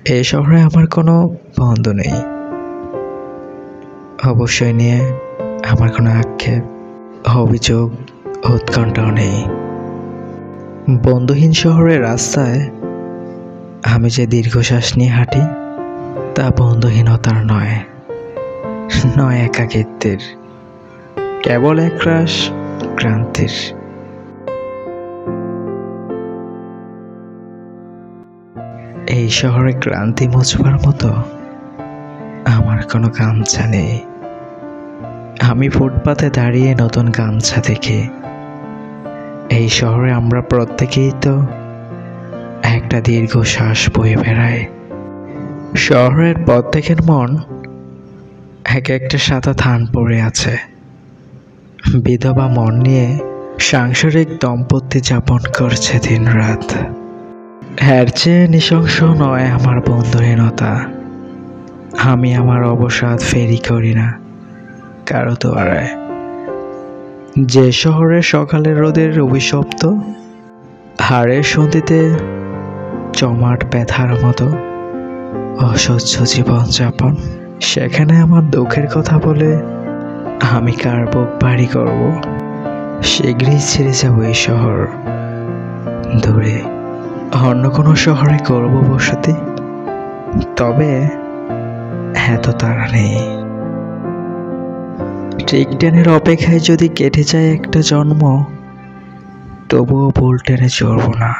এই শহরে আমার কোনো বন্ধু নেই, অবশ্যই নিয়ে আমার কোনো আক্ষেপ, অভিযোগ, উৎকণ্ঠাও নেই। বন্ধুহীন শহরের রাস্তায় আমি যে দীর্ঘশ্বাস নিয়ে হাঁটি, তা বন্ধুহীনতার নয়, নয় একাকিত্বের, কেবল একরাশ ক্রান্তির। এই শহরে ক্লান্তি মুছবার মতো আমার কোনো গামছা নেই। আমি ফুটপাতে দাঁড়িয়ে নতুন গামছা দেখি। এই শহরে আমরা প্রত্যেকেই তো একটা দীর্ঘশ্বাস বয়ে বেড়াই। শহরের প্রত্যেকের মন এক একটা সাদা থান পড়ে আছে। বিধবা মন নিয়ে সাংসারিক দম্পতি যাপন করছে দিন রাত। এর চেয়ে নৃশংস নয় আমার বন্ধুহীনতা। আমি আমার অবসাদ ফেরি করি না কারো দুয়ারে। যে শহরে সকালের রোদের অভিশপ্ত হাড়ের সন্ধিতে জমাট ব্যথার মতো অসহ্য জীবনযাপন, সেখানে আমার দুঃখের কথা বলে আমি কার বুক ভারী করব? শীঘ্রই ছেড়ে যাব এই শহর, দূরে অন্য কোনো শহরে করব বসতি। তবে এত তাড়া নেই। ঠিক ট্রেনের অপেক্ষায় যদি কেটে যায় একটা জন্ম, তবুও ভুল ট্রেনে চড়ব না।